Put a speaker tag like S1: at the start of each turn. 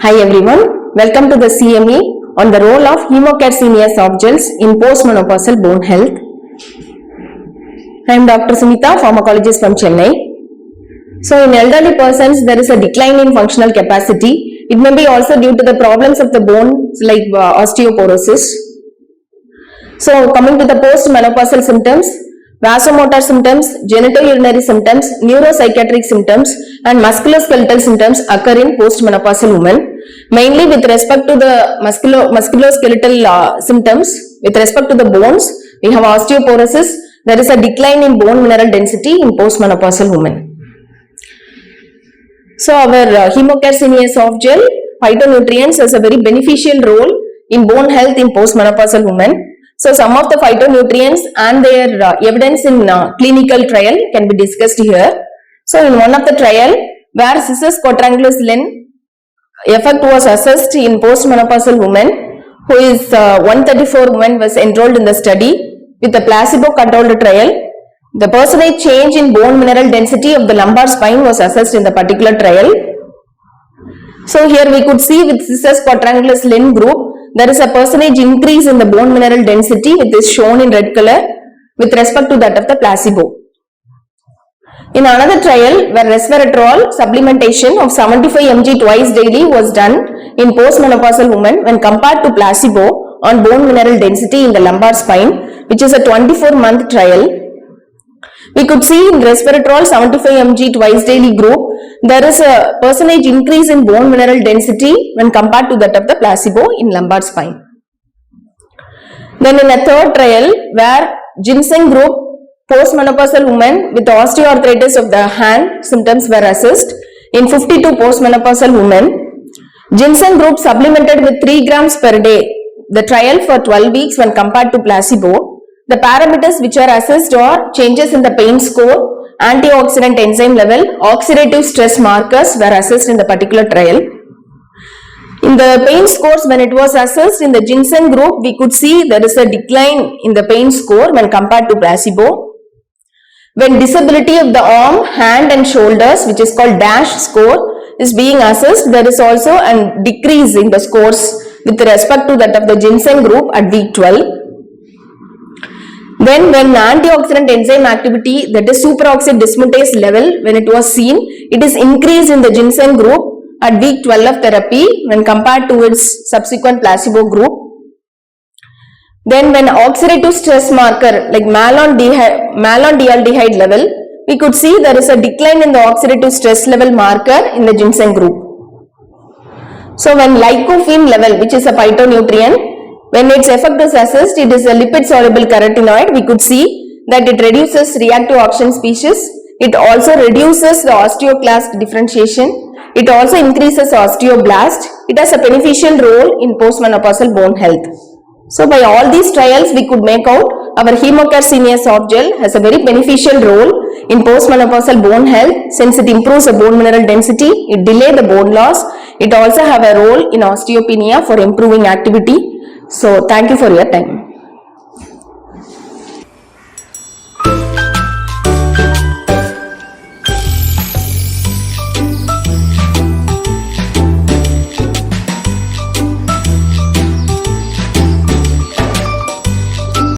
S1: Hi everyone, welcome to the CME on the role of Hemocare Senior soft gels in postmenopausal bone health. I am Dr. Sumita, pharmacologist from Chennai. So in elderly persons, there is a decline in functional capacity. It may be also due to the problems of the bone like osteoporosis. So coming to the postmenopausal symptoms, vasomotor symptoms, genitourinary symptoms, neuropsychiatric symptoms and musculoskeletal symptoms occur in postmenopausal women. Mainly with respect to the musculoskeletal symptoms, with respect to the bones, we have osteoporosis. There is a decline in bone mineral density in postmenopausal women. So our Hemocare Senior soft gel phytonutrients has a very beneficial role in bone health in postmenopausal women. So some of the phytonutrients and their evidence in clinical trial can be discussed here. So in one of the trial where cis quadrangulocylin effect was assessed in postmenopausal women, who is 134 women was enrolled in the study with the placebo controlled trial. The percentage change in bone mineral density of the lumbar spine was assessed in the particular trial. So here we could see with cis quadrangulocylin group, there is a percentage increase in the bone mineral density, which is shown in red color with respect to that of the placebo. In another trial where resveratrol supplementation of 75 mg twice daily was done in postmenopausal women when compared to placebo on bone mineral density in the lumbar spine, which is a 24-month trial. We could see in resveratrol 75 mg twice daily group, there is a percentage increase in bone mineral density when compared to that of the placebo in lumbar spine. Then in a third trial where ginseng group postmenopausal women with osteoarthritis of the hand symptoms were assessed in 52 postmenopausal women. Ginseng group supplemented with 3 grams per day. The trial for 12 weeks when compared to placebo. The parameters which are assessed are changes in the pain score, antioxidant enzyme level, oxidative stress markers were assessed in the particular trial. In the pain scores, when it was assessed in the ginseng group, we could see there is a decline in the pain score when compared to placebo. When disability of the arm, hand and shoulders, which is called DASH score, is being assessed, there is also a decrease in the scores with respect to that of the ginseng group at week 12. Then when antioxidant enzyme activity, that is superoxide dismutase level, when it was seen, it is increased in the ginseng group at week 12 of therapy when compared to its subsequent placebo group. Then when oxidative stress marker like malondialdehyde level, we could see there is a decline in the oxidative stress level marker in the ginseng group. So when lycopene level, which is a phytonutrient, when its effect is assessed, it is a lipid soluble carotenoid. We could see that it reduces reactive oxygen species. It also reduces the osteoclast differentiation. It also increases osteoblast. It has a beneficial role in postmenopausal bone health. So by all these trials, we could make out our Hemocare Senior soft gel has a very beneficial role in postmenopausal bone health since it improves the bone mineral density, it delays the bone loss. It also have a role in osteopenia for improving activity. So thank you for your time.